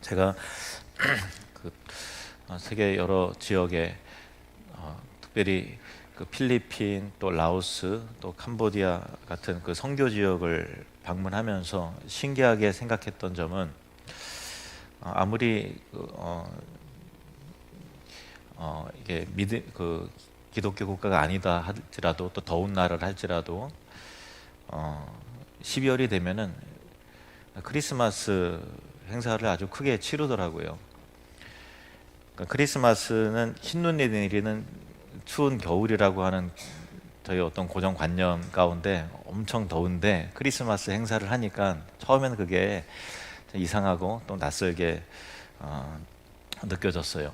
제가 그 세계 여러 지역에 특별히 그 필리핀 또 라오스 또 캄보디아 같은 그 선교 지역을 방문하면서 신기하게 생각했던 점은 아무리 이게 그 기독교 국가가 아니다 할지라도 또 더운 나라를 할지라도 12월이 되면은 크리스마스 행사를 아주 크게 치르더라고요. 그러니까 크리스마스는 흰눈이 내리는 추운 겨울이라고 하는 저희 어떤 고정관념 가운데 엄청 더운데 크리스마스 행사를 하니까 처음에는 그게 이상하고 또 낯설게 느껴졌어요.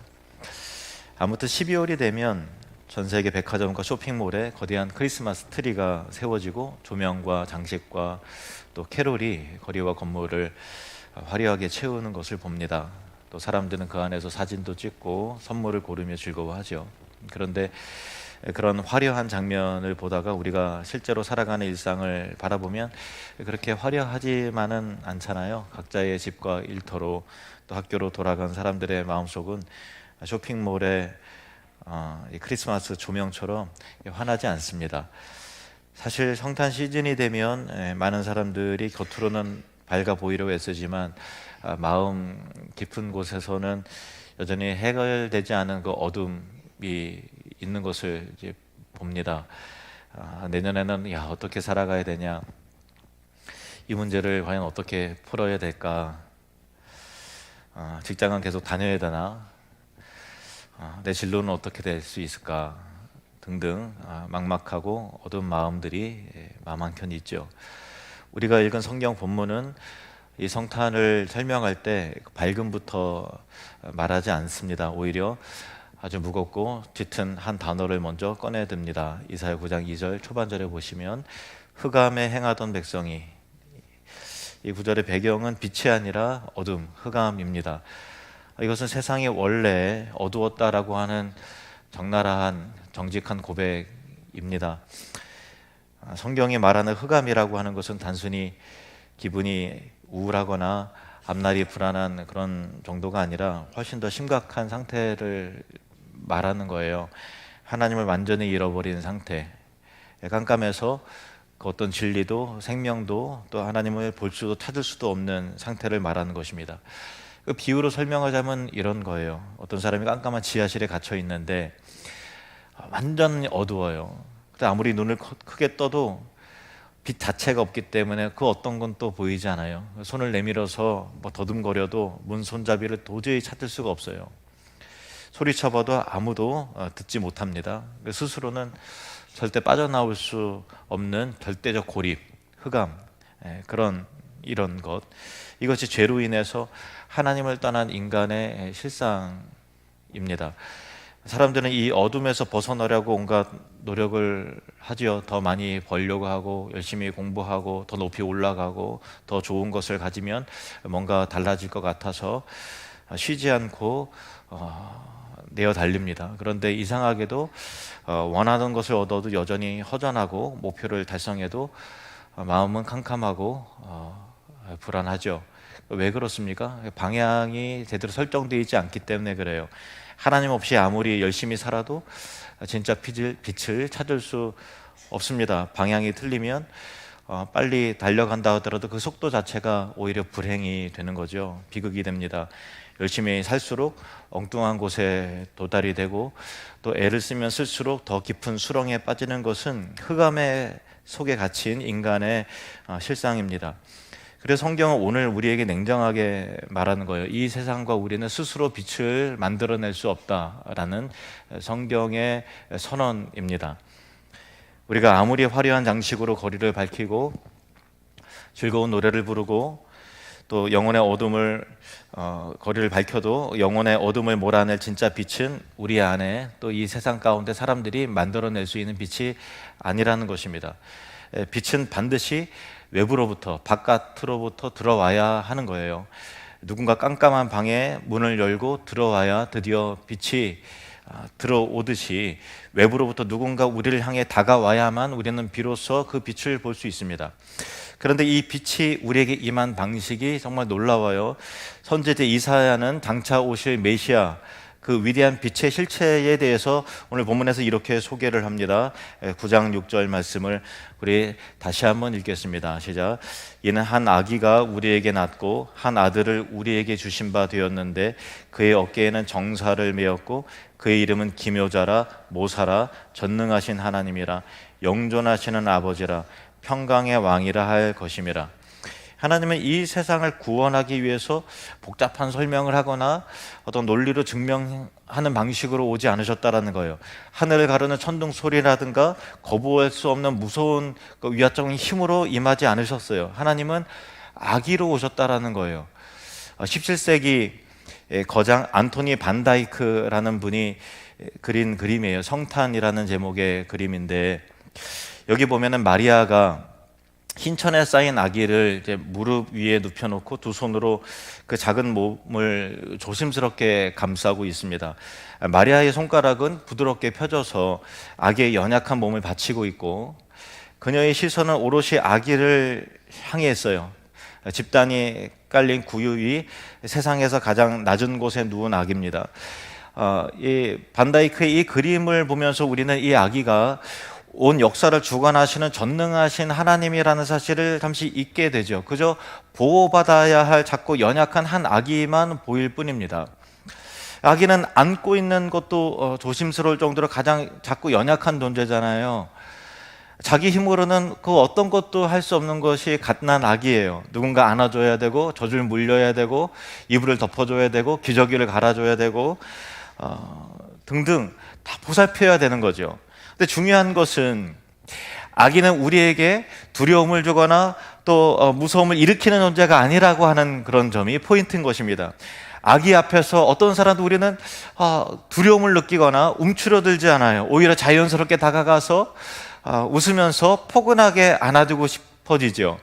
아무튼 12월이 되면 전 세계 백화점과 쇼핑몰에 거대한 크리스마스 트리가 세워지고 조명과 장식과 또 캐롤이 거리와 건물을 화려하게 채우는 것을 봅니다. 또 사람들은 그 안에서 사진도 찍고 선물을 고르며 즐거워하죠. 그런데 그런 화려한 장면을 보다가 우리가 실제로 살아가는 일상을 바라보면 그렇게 화려하지만은 않잖아요. 각자의 집과 일터로 또 학교로 돌아간 사람들의 마음속은 쇼핑몰의 이 크리스마스 조명처럼 환하지 않습니다. 사실 성탄 시즌이 되면 많은 사람들이 겉으로는 밝아 보이려고 애쓰지만 마음 깊은 곳에서는 여전히 해결되지 않은 그 어둠이 있는 것을 이제 봅니다. 내년에는 어떻게 살아가야 되냐, 이 문제를 과연 어떻게 풀어야 될까, 직장은 계속 다녀야 되나, 내 진로는 어떻게 될 수 있을까 등등 막막하고 어두운 마음들이 마음 한켠 있죠. 우리가 읽은 성경 본문은 이 성탄을 설명할 때 밝음부터 말하지 않습니다. 오히려 아주 무겁고 짙은 한 단어를 먼저 꺼내듭니다. 이사야 9장 2절 초반절에 보시면 흑암에 행하던 백성이, 이 구절의 배경은 빛이 아니라 어둠, 흑암입니다. 이것은 세상이 원래 어두웠다라고 하는 적나라한 정직한 고백입니다. 성경이 말하는 흑암이라고 하는 것은 단순히 기분이 우울하거나 앞날이 불안한 그런 정도가 아니라 훨씬 더 심각한 상태를 말하는 거예요. 하나님을 완전히 잃어버린 상태, 깜깜해서 그 어떤 진리도 생명도 또 하나님을 볼 수도 찾을 수도 없는 상태를 말하는 것입니다. 그 비유로 설명하자면 이런 거예요. 어떤 사람이 깜깜한 지하실에 갇혀 있는데 완전 어두워요. 아무리 눈을 크게 떠도 빛 자체가 없기 때문에 그 어떤 건 또 보이지 않아요. 손을 내밀어서 더듬거려도 문 손잡이를 도저히 찾을 수가 없어요. 소리쳐봐도 아무도 듣지 못합니다. 스스로는 절대 빠져나올 수 없는 절대적 고립, 흑암, 이런 것, 이것이 죄로 인해서 하나님을 떠난 인간의 실상입니다. 사람들은 이 어둠에서 벗어나려고 온갖 노력을 하지요. 더 많이 벌려고 하고 열심히 공부하고 더 높이 올라가고 더 좋은 것을 가지면 뭔가 달라질 것 같아서 쉬지 않고 내어 달립니다. 그런데 이상하게도 원하는 것을 얻어도 여전히 허전하고 목표를 달성해도 마음은 캄캄하고 불안하죠. 왜 그렇습니까? 방향이 제대로 설정되어 있지 않기 때문에 그래요. 하나님 없이 아무리 열심히 살아도 진짜 빛을 찾을 수 없습니다. 방향이 틀리면 빨리 달려간다 하더라도 그 속도 자체가 오히려 불행이 되는 거죠. 비극이 됩니다. 열심히 살수록 엉뚱한 곳에 도달이 되고 또 애를 쓰면 쓸수록 더 깊은 수렁에 빠지는 것은 흑암의 속에 갇힌 인간의 실상입니다. 그래서 성경은 오늘 우리에게 냉정하게 말하는 거예요. 이 세상과 우리는 스스로 빛을 만들어낼 수 없다라는 성경의 선언입니다. 우리가 아무리 화려한 장식으로 거리를 밝히고 즐거운 노래를 부르고 또 영혼의 어둠을 거리를 밝혀도 영혼의 어둠을 몰아낼 진짜 빛은 우리 안에 또 이 세상 가운데 사람들이 만들어낼 수 있는 빛이 아니라는 것입니다. 빛은 반드시 외부로부터 바깥으로부터 들어와야 하는 거예요. 누군가 깜깜한 방에 문을 열고 들어와야 드디어 빛이 들어오듯이 외부로부터 누군가 우리를 향해 다가와야만 우리는 비로소 그 빛을 볼 수 있습니다. 그런데 이 빛이 우리에게 임한 방식이 정말 놀라워요. 선지자 이사야는 장차 오실 메시아, 그 위대한 빛의 실체에 대해서 오늘 본문에서 이렇게 소개를 합니다. 9장 6절 말씀을 우리 다시 한번 읽겠습니다. 시작. 이는 한 아기가 우리에게 낳고 한 아들을 우리에게 주신 바 되었는데 그의 어깨에는 정사를 메었고 그의 이름은 기묘자라 모사라 전능하신 하나님이라 영존하시는 아버지라 평강의 왕이라 할 것임이라. 하나님은 이 세상을 구원하기 위해서 복잡한 설명을 하거나 어떤 논리로 증명하는 방식으로 오지 않으셨다라는 거예요. 하늘을 가르는 천둥 소리라든가 거부할 수 없는 무서운 위압적인 힘으로 임하지 않으셨어요. 하나님은 아기로 오셨다라는 거예요. 17세기 거장 안토니 반다이크라는 분이 그린 그림이에요. 성탄이라는 제목의 그림인데, 여기 보면은 마리아가 흰천에 쌓인 아기를 이제 무릎 위에 눕혀놓고 두 손으로 그 작은 몸을 조심스럽게 감싸고 있습니다. 마리아의 손가락은 부드럽게 펴져서 아기의 연약한 몸을 받치고 있고, 그녀의 시선은 오롯이 아기를 향해 있어요. 집단이 깔린 구유 위 세상에서 가장 낮은 곳에 누운 아기입니다. 이 반다이크의 이 그림을 보면서 우리는 이 아기가 온 역사를 주관하시는 전능하신 하나님이라는 사실을 잠시 잊게 되죠. 그저 보호받아야 할 작고 연약한 한 아기만 보일 뿐입니다. 아기는 안고 있는 것도 조심스러울 정도로 가장 작고 연약한 존재잖아요. 자기 힘으로는 그 어떤 것도 할 수 없는 것이 갓난 아기예요. 누군가 안아줘야 되고 젖을 물려야 되고 이불을 덮어줘야 되고 기저귀를 갈아줘야 되고 등등 다 보살펴야 되는 거죠. 근데 중요한 것은 아기는 우리에게 두려움을 주거나 또 무서움을 일으키는 존재가 아니라고 하는 그런 점이 포인트인 것입니다. 아기 앞에서 어떤 사람도 우리는 두려움을 느끼거나 움츠러들지 않아요. 오히려 자연스럽게 다가가서 웃으면서 포근하게 안아주고 싶어지죠.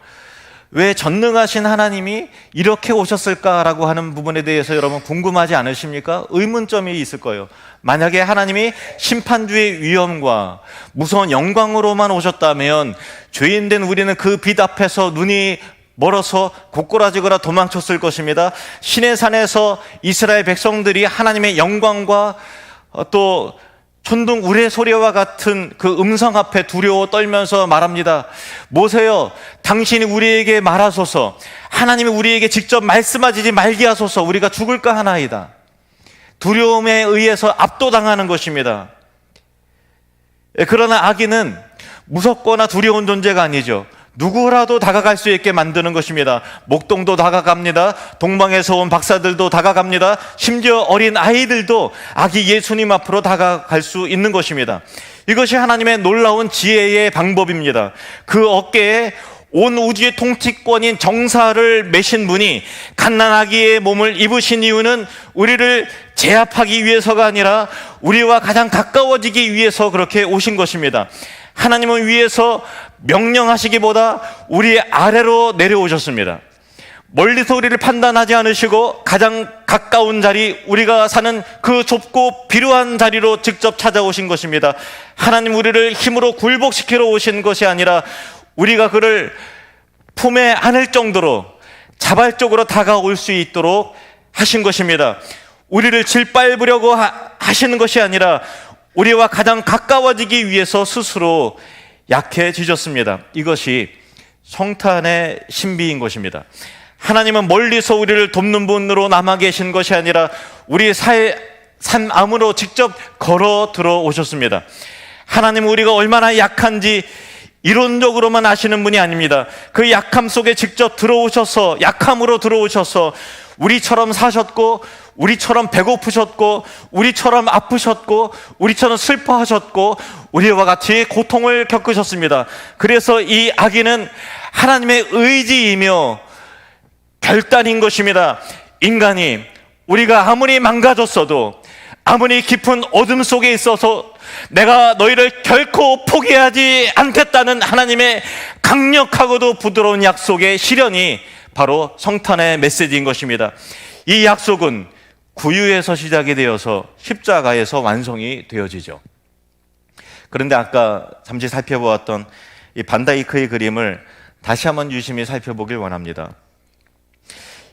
왜 전능하신 하나님이 이렇게 오셨을까라고 하는 부분에 대해서 여러분 궁금하지 않으십니까? 의문점이 있을 거예요. 만약에 하나님이 심판주의 위엄과 무서운 영광으로만 오셨다면 죄인된 우리는 그 빛 앞에서 눈이 멀어서 고꾸라지거나 도망쳤을 것입니다. 시내산에서 이스라엘 백성들이 하나님의 영광과 또 천둥 우레 소리와 같은 그 음성 앞에 두려워 떨면서 말합니다. 모세여, 당신이 우리에게 말하소서. 하나님이 우리에게 직접 말씀하시지 말게 하소서. 우리가 죽을까 하나이다. 두려움에 의해서 압도당하는 것입니다. 그러나 아기는 무섭거나 두려운 존재가 아니죠. 누구라도 다가갈 수 있게 만드는 것입니다. 목동도 다가갑니다. 동방에서 온 박사들도 다가갑니다. 심지어 어린 아이들도 아기 예수님 앞으로 다가갈 수 있는 것입니다. 이것이 하나님의 놀라운 지혜의 방법입니다. 그 어깨에 온 우주의 통치권인 정사를 메신 분이 갓난아기의 몸을 입으신 이유는 우리를 제압하기 위해서가 아니라 우리와 가장 가까워지기 위해서 그렇게 오신 것입니다. 하나님은 위에서 명령하시기보다 우리 아래로 내려오셨습니다. 멀리서 우리를 판단하지 않으시고 가장 가까운 자리, 우리가 사는 그 좁고 비루한 자리로 직접 찾아오신 것입니다. 하나님 우리를 힘으로 굴복시키러 오신 것이 아니라 우리가 그를 품에 안을 정도로 자발적으로 다가올 수 있도록 하신 것입니다. 우리를 짓밟으려고 하시는 것이 아니라 우리와 가장 가까워지기 위해서 스스로 약해지셨습니다. 이것이 성탄의 신비인 것입니다. 하나님은 멀리서 우리를 돕는 분으로 남아 계신 것이 아니라 우리 삶 안으로 직접 걸어 들어오셨습니다. 하나님은 우리가 얼마나 약한지 이론적으로만 아시는 분이 아닙니다. 그 약함 속에 직접 들어오셔서, 약함으로 들어오셔서 우리처럼 사셨고, 우리처럼 배고프셨고, 우리처럼 아프셨고, 우리처럼 슬퍼하셨고, 우리와 같이 고통을 겪으셨습니다. 그래서 이 아기는 하나님의 의지이며 결단인 것입니다. 인간이 우리가 아무리 망가졌어도, 아무리 깊은 어둠 속에 있어서 내가 너희를 결코 포기하지 않겠다는 하나님의 강력하고도 부드러운 약속의 실현이 바로 성탄의 메시지인 것입니다. 이 약속은 구유에서 시작이 되어서 십자가에서 완성이 되어지죠. 그런데 아까 잠시 살펴보았던 이 반다이크의 그림을 다시 한번 유심히 살펴보길 원합니다.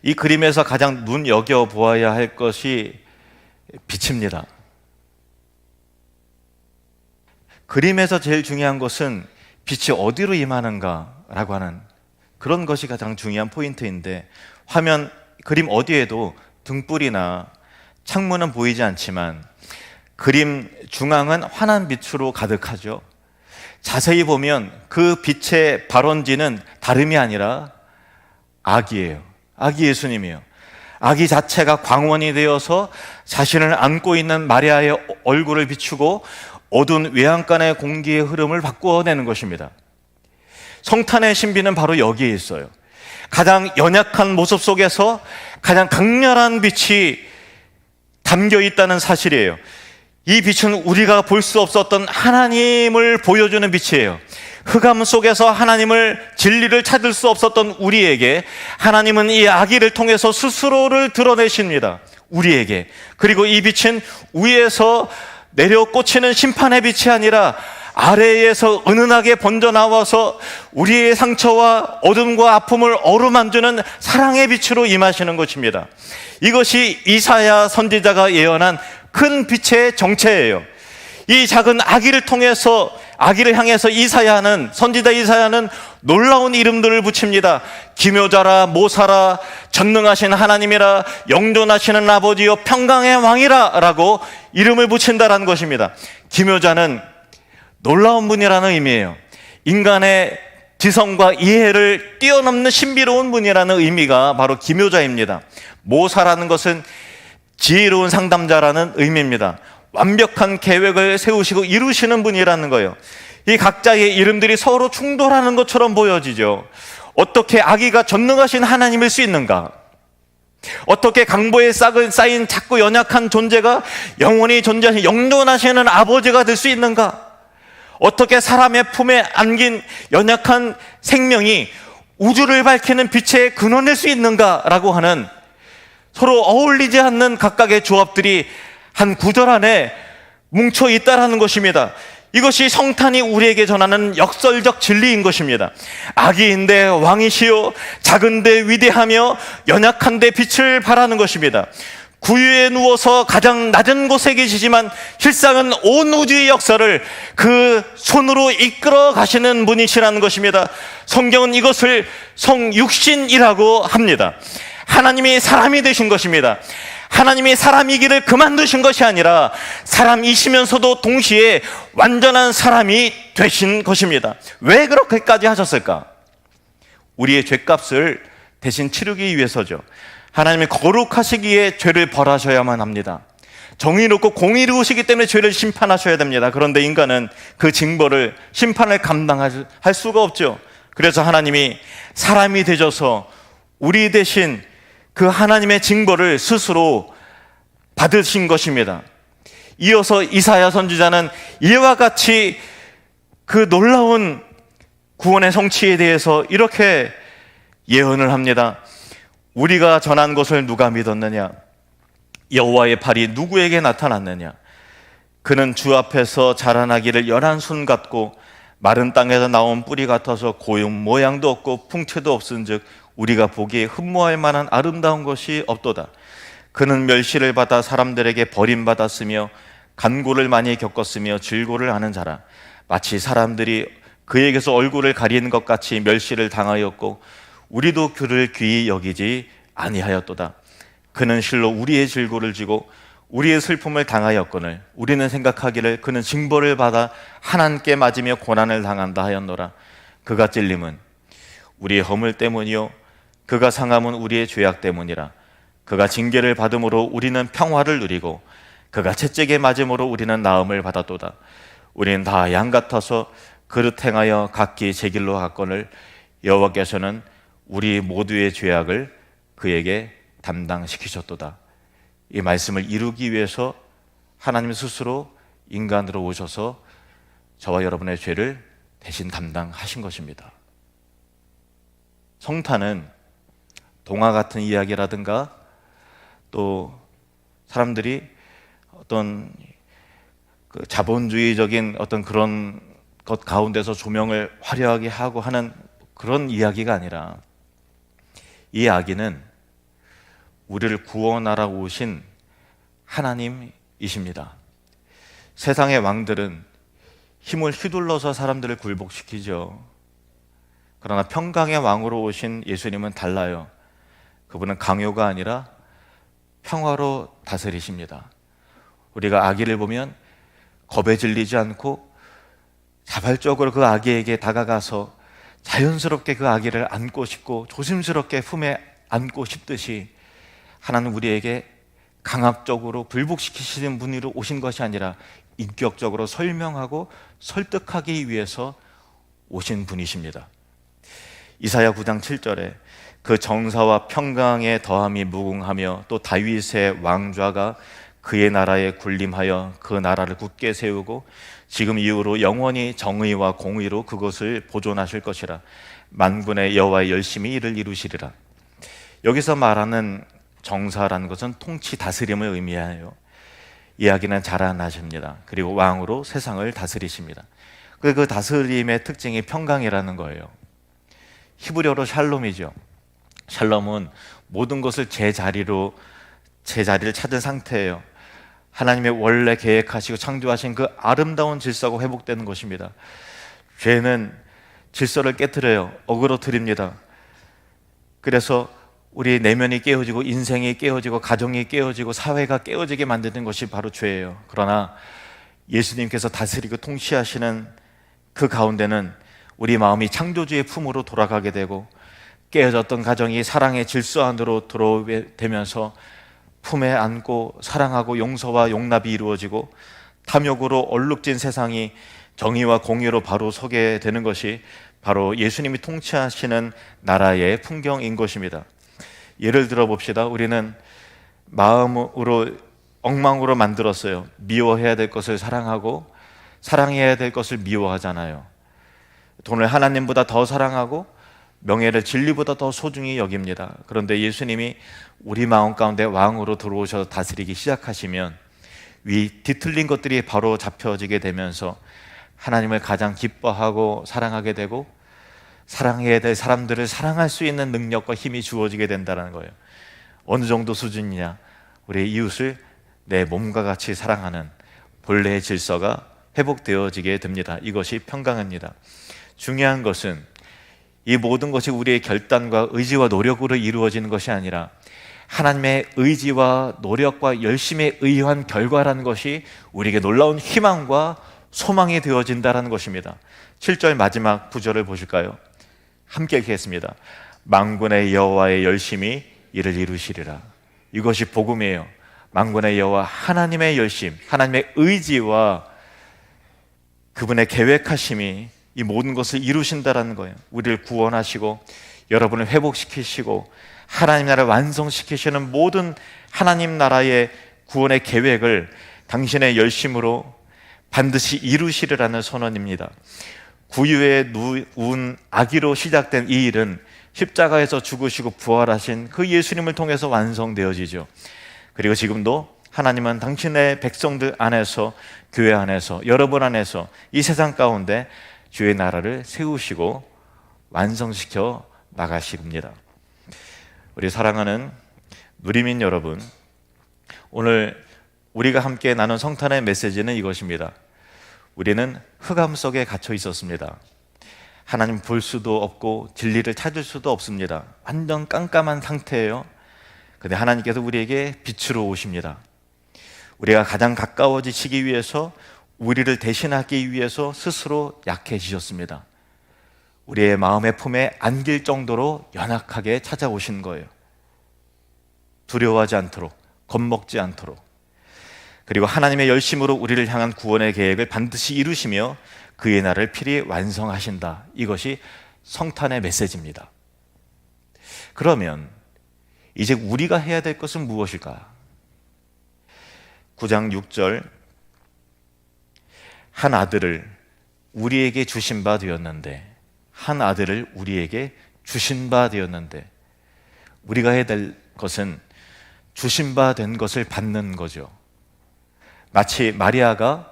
이 그림에서 가장 눈여겨보아야 할 것이 빛입니다. 그림에서 제일 중요한 것은 빛이 어디로 임하는가라고 하는 그런 것이 가장 중요한 포인트인데, 화면 그림 어디에도 등불이나 창문은 보이지 않지만 그림 중앙은 환한 빛으로 가득하죠. 자세히 보면 그 빛의 발원지는 다름이 아니라 아기예요. 아기 예수님이에요. 아기 자체가 광원이 되어서 자신을 안고 있는 마리아의 얼굴을 비추고 어두운 외양간의 공기의 흐름을 바꾸어내는 것입니다. 성탄의 신비는 바로 여기에 있어요. 가장 연약한 모습 속에서 가장 강렬한 빛이 담겨 있다는 사실이에요. 이 빛은 우리가 볼 수 없었던 하나님을 보여주는 빛이에요. 흑암 속에서 하나님을, 진리를 찾을 수 없었던 우리에게 하나님은 이 아기를 통해서 스스로를 드러내십니다. 우리에게. 그리고 이 빛은 위에서 내려 꽂히는 심판의 빛이 아니라 아래에서 은은하게 번져 나와서 우리의 상처와 어둠과 아픔을 어루만주는 사랑의 빛으로 임하시는 것입니다. 이것이 이사야 선지자가 예언한 큰 빛의 정체예요. 이 작은 아기를 통해서, 아기를 향해서 이사야는, 선지자 이사야는 놀라운 이름들을 붙입니다. 기묘자라, 모사라, 전능하신 하나님이라, 영존하시는 아버지요, 평강의 왕이라 라고 이름을 붙인다는 것입니다. 기묘자는 놀라운 분이라는 의미예요. 인간의 지성과 이해를 뛰어넘는 신비로운 분이라는 의미가 바로 기묘자입니다. 모사라는 것은 지혜로운 상담자라는 의미입니다. 완벽한 계획을 세우시고 이루시는 분이라는 거예요. 이 각자의 이름들이 서로 충돌하는 것처럼 보여지죠. 어떻게 아기가 전능하신 하나님일 수 있는가? 어떻게 강보에 쌓인 작고 연약한 존재가 영원히 존재하신 영존하시는 아버지가 될 수 있는가? 어떻게 사람의 품에 안긴 연약한 생명이 우주를 밝히는 빛의 근원일 수 있는가라고 하는 서로 어울리지 않는 각각의 조합들이 한 구절 안에 뭉쳐 있다라는 것입니다. 이것이 성탄이 우리에게 전하는 역설적 진리인 것입니다. 아기인데 왕이시요, 작은데 위대하며 연약한데 빛을 발하는 것입니다. 구유에 누워서 가장 낮은 곳에 계시지만 실상은 온 우주의 역사를 그 손으로 이끌어 가시는 분이시라는 것입니다. 성경은 이것을 성육신이라고 합니다. 하나님이 사람이 되신 것입니다. 하나님이 사람이기를 그만두신 것이 아니라 사람이시면서도 동시에 완전한 사람이 되신 것입니다. 왜 그렇게까지 하셨을까? 우리의 죄값을 대신 치르기 위해서죠. 하나님이 거룩하시기에 죄를 벌하셔야만 합니다. 정의롭고 공의로우시기 때문에 죄를 심판하셔야 됩니다. 그런데 인간은 그 징벌을, 심판을 감당할 수가 없죠. 그래서 하나님이 사람이 되셔서 우리 대신 그 하나님의 징벌을 스스로 받으신 것입니다. 이어서 이사야 선지자는 이와 같이 그 놀라운 구원의 성취에 대해서 이렇게 예언을 합니다. 우리가 전한 것을 누가 믿었느냐? 여호와의 팔이 누구에게 나타났느냐? 그는 주 앞에서 자라나기를 연한 순 같고 마른 땅에서 나온 뿌리 같아서 고운 모양도 없고 풍채도 없은즉 우리가 보기에 흠모할 만한 아름다운 것이 없도다. 그는 멸시를 받아 사람들에게 버림받았으며 간고를 많이 겪었으며 질고를 하는 자라. 마치 사람들이 그에게서 얼굴을 가리는 것 같이 멸시를 당하였고 우리도 그를 귀히 여기지 아니하였도다. 그는 실로 우리의 질고를 지고 우리의 슬픔을 당하였거늘 우리는 생각하기를 그는 징벌을 받아 하나님께 맞으며 고난을 당한다 하였노라. 그가 찔림은 우리의 허물 때문이요 그가 상함은 우리의 죄악 때문이라. 그가 징계를 받음으로 우리는 평화를 누리고 그가 채찍에 맞음으로 우리는 나음을 받았도다. 우리는 다 양 같아서 그릇 행하여 각기 제 길로 갔거늘 여호와께서는 우리 모두의 죄악을 그에게 담당시키셨도다. 이 말씀을 이루기 위해서 하나님 스스로 인간으로 오셔서 저와 여러분의 죄를 대신 담당하신 것입니다. 성탄은 동화 같은 이야기라든가 또 사람들이 어떤 그 자본주의적인 어떤 그런 것 가운데서 조명을 화려하게 하고 하는 그런 이야기가 아니라, 이 이야기는 우리를 구원하러 오신 하나님이십니다. 세상의 왕들은 힘을 휘둘러서 사람들을 굴복시키죠. 그러나 평강의 왕으로 오신 예수님은 달라요. 그분은 강요가 아니라 평화로 다스리십니다. 우리가 아기를 보면 겁에 질리지 않고 자발적으로 그 아기에게 다가가서 자연스럽게 그 아기를 안고 싶고 조심스럽게 품에 안고 싶듯이, 하나님 우리에게 강압적으로 불복시키시는 분으로 오신 것이 아니라 인격적으로 설명하고 설득하기 위해서 오신 분이십니다. 이사야 9장 7절에 그 정사와 평강의 더함이 무궁하며 또 다윗의 왕좌가 그의 나라에 군림하여 그 나라를 굳게 세우고 지금 이후로 영원히 정의와 공의로 그것을 보존하실 것이라. 만군의 여호와의 열심히 이를 이루시리라. 여기서 말하는 정사라는 것은 통치 다스림을 의미해요. 이야기는 자라나십니다. 그리고 왕으로 세상을 다스리십니다. 그 다스림의 특징이 평강이라는 거예요. 히브리어로 샬롬이죠. 샬롬은 모든 것을 제자리를 찾은 상태예요. 하나님의 원래 계획하시고 창조하신 그 아름다운 질서가 회복되는 것입니다. 죄는 질서를 깨트려요. 어그러뜨립니다. 그래서 우리 내면이 깨어지고 인생이 깨어지고 가정이 깨어지고 사회가 깨어지게 만드는 것이 바로 죄예요. 그러나 예수님께서 다스리고 통치하시는 그 가운데는 우리 마음이 창조주의 품으로 돌아가게 되고, 깨어졌던 가정이 사랑의 질서 안으로 들어오게 되면서 품에 안고 사랑하고 용서와 용납이 이루어지고, 탐욕으로 얼룩진 세상이 정의와 공의로 바로 서게 되는 것이 바로 예수님이 통치하시는 나라의 풍경인 것입니다. 예를 들어 봅시다. 우리는 마음으로 엉망으로 만들었어요. 미워해야 될 것을 사랑하고 사랑해야 될 것을 미워하잖아요. 돈을 하나님보다 더 사랑하고 명예를 진리보다 더 소중히 여깁니다. 그런데 예수님이 우리 마음 가운데 왕으로 들어오셔서 다스리기 시작하시면 뒤틀린 것들이 바로 잡혀지게 되면서 하나님을 가장 기뻐하고 사랑하게 되고, 사랑해야 될 사람들을 사랑할 수 있는 능력과 힘이 주어지게 된다는 거예요. 어느 정도 수준이냐? 우리 이웃을 내 몸과 같이 사랑하는 본래의 질서가 회복되어지게 됩니다. 이것이 평강입니다. 중요한 것은 이 모든 것이 우리의 결단과 의지와 노력으로 이루어지는 것이 아니라 하나님의 의지와 노력과 열심에 의한 결과라는 것이 우리에게 놀라운 희망과 소망이 되어진다는 것입니다. 7절 마지막 구절을 보실까요? 함께 읽겠습니다. 만군의 여호와의 열심히 이를 이루시리라. 이것이 복음이에요. 만군의 여호와 하나님의 열심, 하나님의 의지와 그분의 계획하심이 이 모든 것을 이루신다라는 거예요. 우리를 구원하시고 여러분을 회복시키시고 하나님 나라를 완성시키시는 모든 하나님 나라의 구원의 계획을 당신의 열심으로 반드시 이루시리라는 선언입니다. 구유에 누운 아기로 시작된 이 일은 십자가에서 죽으시고 부활하신 그 예수님을 통해서 완성되어지죠. 그리고 지금도 하나님은 당신의 백성들 안에서, 교회 안에서, 여러분 안에서 이 세상 가운데 주의 나라를 세우시고 완성시켜 나가십니다. 우리 사랑하는 누리민 여러분, 오늘 우리가 함께 나눈 성탄의 메시지는 이것입니다. 우리는 흑암 속에 갇혀 있었습니다. 하나님 볼 수도 없고 진리를 찾을 수도 없습니다. 완전 깜깜한 상태예요. 그런데 하나님께서 우리에게 빛으로 오십니다. 우리가 가장 가까워지시기 위해서, 우리를 대신하기 위해서 스스로 약해지셨습니다. 우리의 마음의 품에 안길 정도로 연약하게 찾아오신 거예요. 두려워하지 않도록, 겁먹지 않도록. 그리고 하나님의 열심으로 우리를 향한 구원의 계획을 반드시 이루시며 그의 나라를 필히 완성하신다. 이것이 성탄의 메시지입니다. 그러면 이제 우리가 해야 될 것은 무엇일까? 9장 6절, 한 아들을 우리에게 주신 바 되었는데, 한 아들을 우리에게 주신 바 되었는데, 우리가 해야 될 것은 주신 바 된 것을 받는 거죠. 마치 마리아가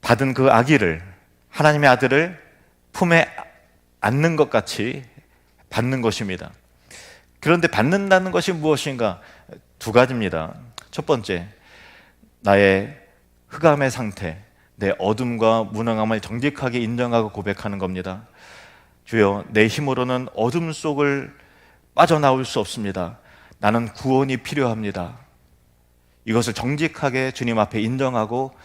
받은 그 아기를, 하나님의 아들을 품에 안는 것 같이 받는 것입니다. 그런데 받는다는 것이 무엇인가? 두 가지입니다. 첫 번째, 나의 흑암의 상태, 내 어둠과 무능함을 정직하게 인정하고 고백하는 겁니다. 주여, 내 힘으로는 어둠 속을 빠져나올 수 없습니다. 나는 구원이 필요합니다. 이것을 정직하게 주님 앞에 인정하고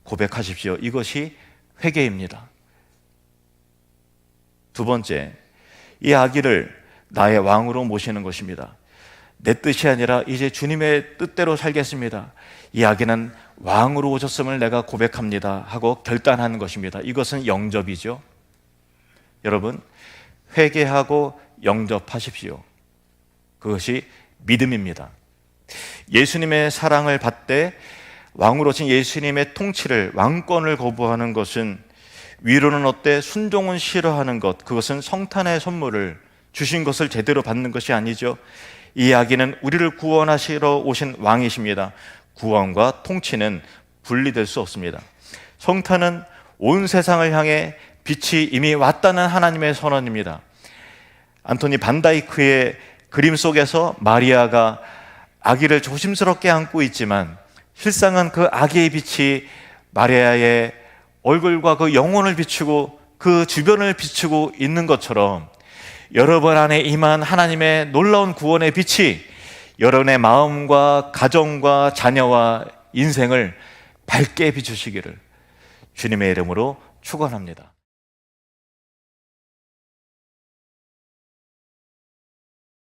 고백하십시오. 이것이 회개입니다. 두 번째, 이 아기를 나의 왕으로 모시는 것입니다. 내 뜻이 아니라 이제 주님의 뜻대로 살겠습니다. 이 아기는 왕으로 오셨음을 내가 고백합니다 하고 결단하는 것입니다. 이것은 영접이죠. 여러분, 회개하고 영접하십시오. 그것이 믿음입니다. 예수님의 사랑을 받되 왕으로 오신 예수님의 통치를, 왕권을 거부하는 것은, 위로는 어때 순종은 싫어하는 것, 그것은 성탄의 선물을 주신 것을 제대로 받는 것이 아니죠. 이 아기는 우리를 구원하시러 오신 왕이십니다. 구원과 통치는 분리될 수 없습니다. 성탄은 온 세상을 향해 빛이 이미 왔다는 하나님의 선언입니다. 안토니 반다이크의 그림 속에서 마리아가 아기를 조심스럽게 안고 있지만 실상은 그 아기의 빛이 마리아의 얼굴과 그 영혼을 비추고 그 주변을 비추고 있는 것처럼, 여러분 안에 임한 하나님의 놀라운 구원의 빛이 여러분의 마음과 가정과 자녀와 인생을 밝게 비추시기를 주님의 이름으로 축원합니다.